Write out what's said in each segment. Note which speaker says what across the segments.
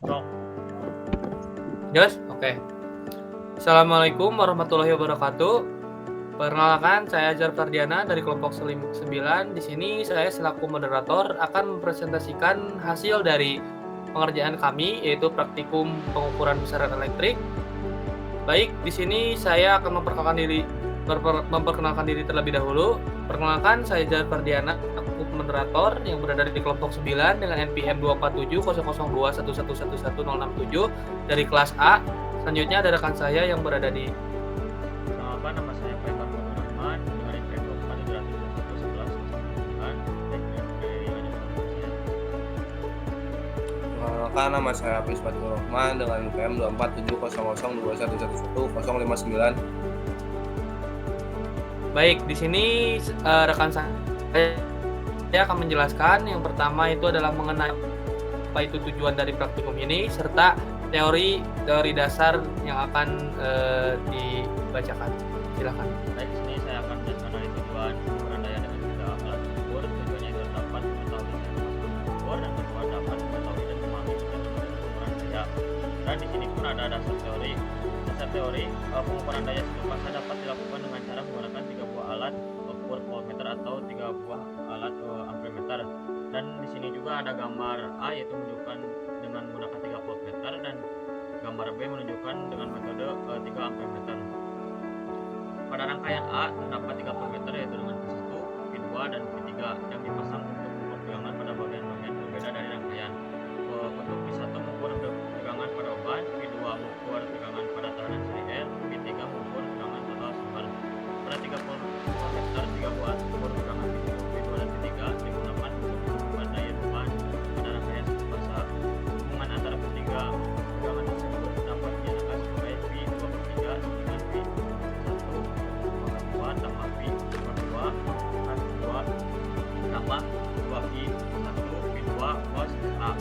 Speaker 1: Sok.
Speaker 2: Jelas? Oke. Assalamualaikum warahmatullahi wabarakatuh. Perkenalkan, saya Jar Fardiana dari kelompok 9. Di sini saya selaku moderator akan mempresentasikan hasil dari pengerjaan kami, yaitu praktikum pengukuran besaran elektrik. Baik, di sini saya akan memperkenalkan diri terlebih dahulu. Perkenalkan, saya Jar Fardiana, aku moderator yang berada di kelompok 9 dengan NPM 2470021111067 dari kelas A. Selanjutnya ada rekan saya yang berada di
Speaker 1: Perkenalkan, nama saya Faisal Fatur Rahman dengan NPM 24111111
Speaker 3: Perkenalkan, nama saya Hafiz Fatur Rahman dengan NPM 2470021111059.
Speaker 2: Baik, di sini rekan saya akan menjelaskan. Yang pertama itu adalah mengenai apa itu tujuan dari praktikum ini serta teori dasar yang akan dibacakan. Silakan.
Speaker 1: Baik, di sini saya akan menjelaskan dari tujuan pengukuran daya dengan 3 alat ukur. Tujuannya itu dapat mengetahui sensor ukur dan kedua dapat mengetahui dan memahami metode pengukuran daya. Dan di sini pun ada dasar teori. Dasar teori pengukuran daya paksa dapat dilakukan dengan cara menggunakan 3 buah alat ukur voltmeter atau 3 buah alat ampermeter. Dan di sini juga ada gambar A yaitu menunjukkan dengan menggunakan 3 voltmeter dan gambar B menunjukkan dengan metode 3 ampermeter. Pada rangkaian A terdapat 3 voltmeter yaitu dengan V1, V2, dan V3 yang dipasang untuk mengukur tegangan pada bagian-bagian berbeda dari rangkaian. Untuk V1 mengukur tegangan pada beban, V2 mengukur tegangan pada tahanan seri L, V3 mengukur tegangan total sumber. Pada 3 voltmeter, 3 buah ukur tegangan V1, V2, dan V3 digunakan untuk mengukur daya beban pada rangkaian satu fase. Hubungan antara ketiga tegangan tersebut dapat dinyatakan sebagai V2/3 dengan V1 tambah V2 tambah 2V1 V2 cos A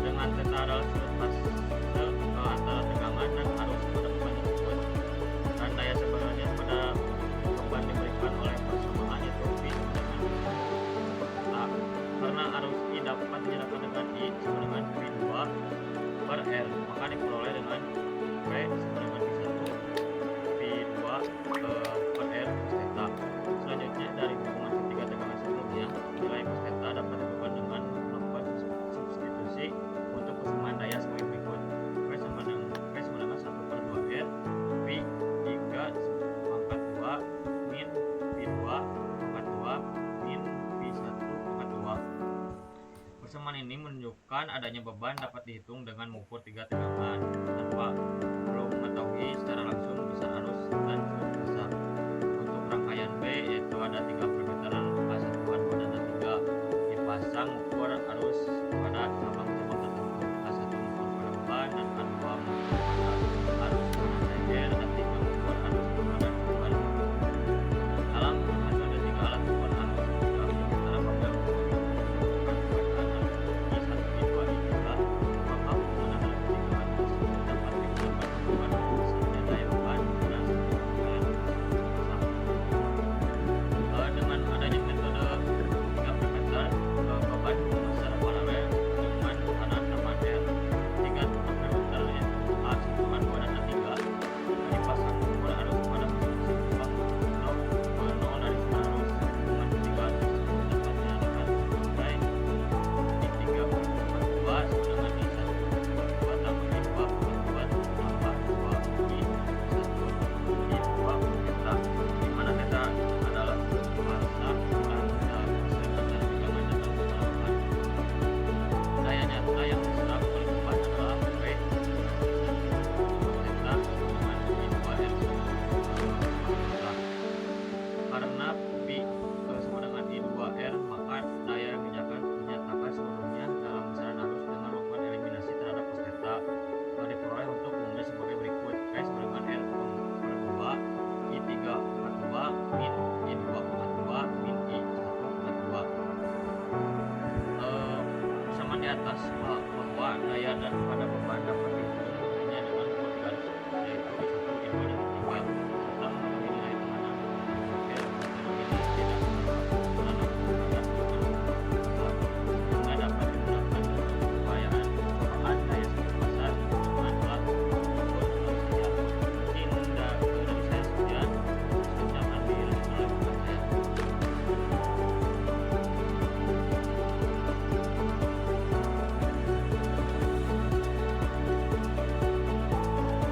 Speaker 1: dengan teta relatif fase antara tegangan dan arus pada beban tersebut. Dan daya sebenarnya pada beban diberikan oleh persamaan yaitu V dengan A. Karena arus I dapat dinyatakan dengan I sama dengan V2 per R, maka diperoleh dengan V sama dengan V1 V2 per R cos theta. Selanjutnya dari hubungan ketiga tegangan sebelumnya, nilai cos theta dapat ditentukan dengan melakukan substitusi untuk persamaan daya sebagai berikut. V sama dengan 1/2R V3 pangkat 2 min V2 pangkat 2 min V1 pangkat 2. Persamaan ini menunjukkan adanya beban dapat dihitung dengan mengukur 3 tegangan tanpa perlu mengetahui secara langsung besar arus dan surut massa. Untuk rangkaian B yaitu ada 3 permeteran A1, A2, dan A3 dipasang ukur arus pada cabang-cabang tertentu. A1 mengukur pada beban dan A2 mengukur pada arus pada seri, A3 mengukur arus pada beban. Dalam metode 3 alat ukur arus sementara apabila menggunakan bacaan arus I1, I2, I3, maka hubungan antara ketiga arus tersebut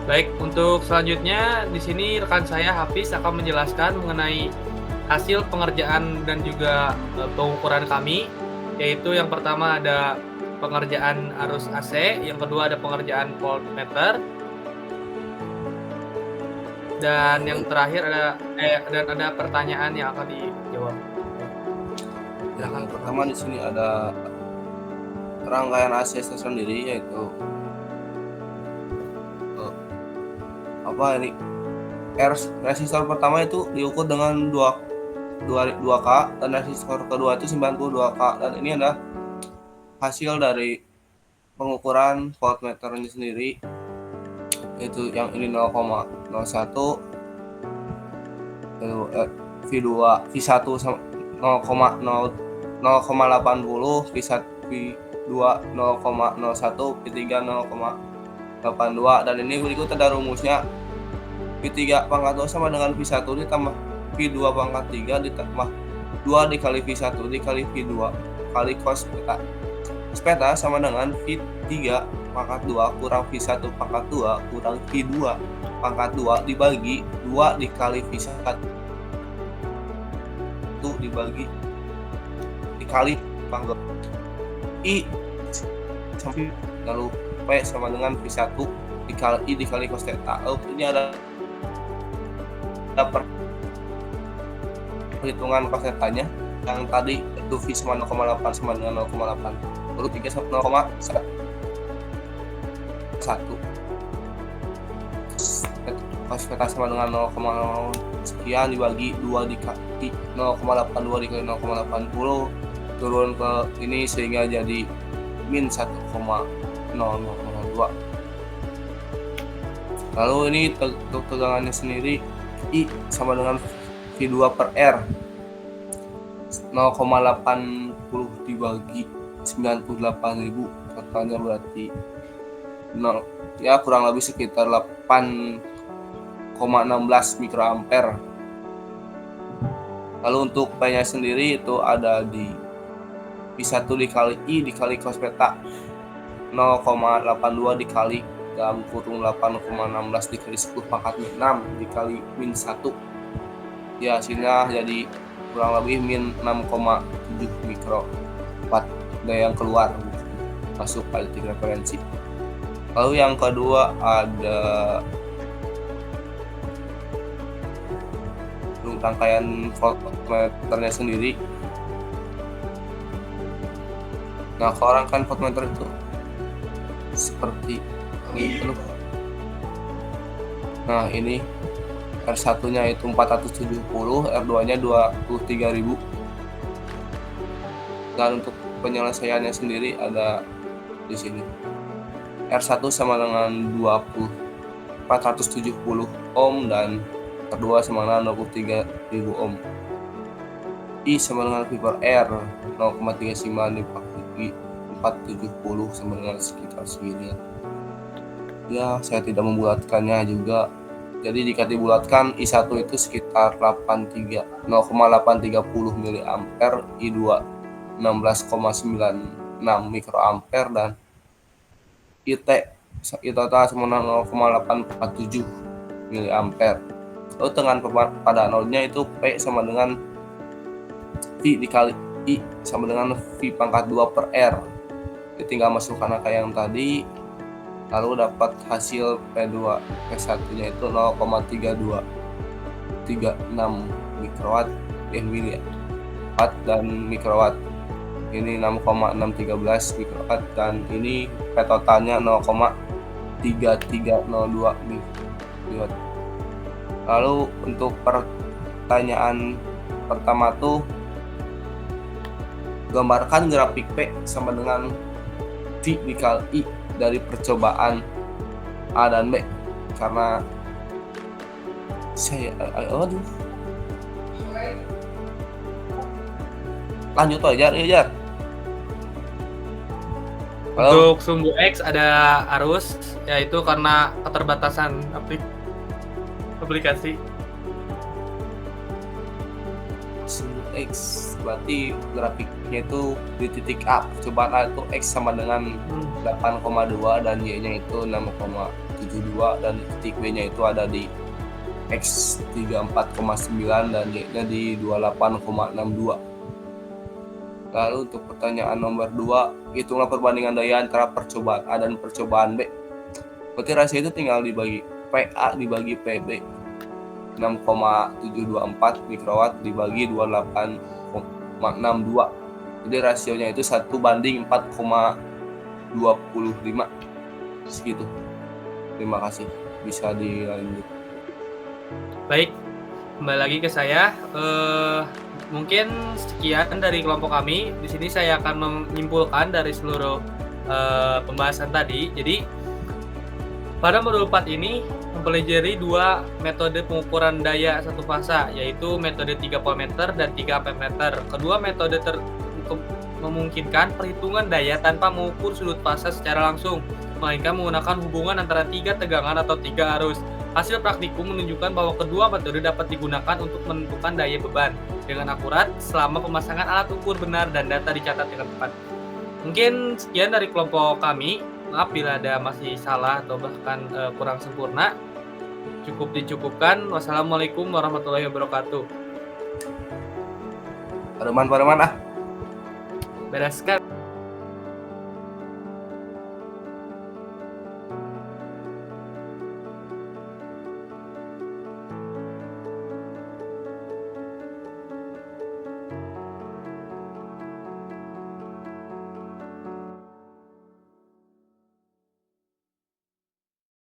Speaker 2: Baik, untuk selanjutnya di sini rekan saya Hafiz akan menjelaskan mengenai hasil pengerjaan dan juga pengukuran kami, yaitu yang pertama ada pengerjaan arus AC, yang kedua ada pengerjaan voltmeter, dan yang terakhir ada pertanyaan yang akan dijawab.
Speaker 3: Yang pertama di sini ada rangkaian AC sendiri, yaitu resistor pertama itu diukur dengan 2K dan resistor kedua itu 92K, dan ini adalah hasil dari pengukuran voltmeternya sendiri, yaitu yang ini 0,01, V2 V1 0,80, V2 0,01, V3 0,82, dan ini berikut ada rumusnya. V3 pangkat 2 sama dengan V1 ditambah V2 pangkat 3 ditambah 2 dikali V1 dikali V2 kali cos peta. Cos peta sama dengan V3 pangkat 2 kurang V1 pangkat 2 kurang V2 pangkat 2 dibagi 2 dikali V1 dikali pangkat I sampai lalu P sama dengan V1 dikali I dikali cos theta. Ini ada perhitungan cos theta-nya yang tadi itu V sama 0,8 sama dengan 0,8 lalu 3 sama 0,1 cos theta sama dengan 0,0 sekian dibagi 2 dikali 0,82 dikali 0,80 turun ke ini sehingga jadi min 1,0002. Lalu ini untuk tegangannya sendiri I sama dengan V2 per R 0,80 dibagi 98.000, totalnya berarti 0, ya kurang lebih sekitar 8,16 mikroampere. Lalu untuk P-nya sendiri itu ada di V1 dikali I dikali cos peta 0,82 dikali dalam kurung 8,16 dikali 10 pangkat 6 dikali min 1, ya hasilnya jadi kurang lebih min 6,7 mikrowatt daya yang keluar masuk politik referensi. Lalu yang kedua ada rangkaian voltmeternya sendiri. Nah, kalau rangkaian voltmeter itu seperti ini. Nah, ini R1-nya itu 470, R2-nya 23.000. Dan untuk penyelesaiannya sendiri ada di sini. R1 sama dengan 470 ohm dan R2 sama dengan 23.000 ohm. I sama dengan V per R 0,35 dibagi 470 sama dengan sekitar segini. Ya, saya tidak membulatkannya juga. Jadi jika dibulatkan I1 itu sekitar 0,830 mA, I2 16,96 mikroampere dan IT total sama 0,847 mA. Lalu dengan pada nolnya itu P sama dengan V dikali I sama dengan V pangkat 2 per R. Jadi tinggal masukkan angka yang tadi, lalu dapat hasil P2 P1 nya itu 0,3236 mikrowatt miliwatt dan mikrowatt. Ini 6,613 mikrowatt dan ini P totalnya 0,3302 miliwatt. Lalu untuk pertanyaan pertama tuh, gambarkan grafik P sama dengan V dikali I dari percobaan A dan B. Karena saya lanjut aja ya.
Speaker 2: Untuk sumbu X ada arus, yaitu karena keterbatasan aplikasi.
Speaker 3: Sumbu X berarti grafiknya itu di titik A, percobaan A itu X sama dengan 8,2 dan Y nya itu 6,7. 0,72 dan titik B-nya itu ada di X 34,9 dan Y-nya di 28,62. Lalu untuk pertanyaan nomor 2, hitunglah perbandingan daya antara percobaan A dan percobaan B. Berarti rasio itu tinggal dibagi PA dibagi PB. 6,724 mikrowatt dibagi 28,62. Jadi rasionya itu 1:4,25. Segitu. Terima kasih. Bisa dilanjut.
Speaker 2: Baik, kembali lagi ke saya. Mungkin sekian dari kelompok kami. Di sini saya akan menyimpulkan dari seluruh pembahasan tadi. Jadi pada modul 4 ini mempelajari dua metode pengukuran daya satu fasa, yaitu metode 3 voltmeter dan 3 ampermeter. Kedua metode memungkinkan perhitungan daya tanpa mengukur sudut fasa secara langsung, melainkan menggunakan hubungan antara 3 tegangan atau 3 arus. Hasil praktikum menunjukkan bahwa kedua metode dapat digunakan untuk menentukan daya beban dengan akurat selama pemasangan alat ukur benar dan data dicatat dengan tepat. Mungkin sekian dari kelompok kami. Maaf bila ada masih salah atau bahkan kurang sempurna. Cukup dicukupkan. Wassalamualaikum warahmatullahi wabarakatuh.
Speaker 3: Pareman ah.
Speaker 2: Bereskan.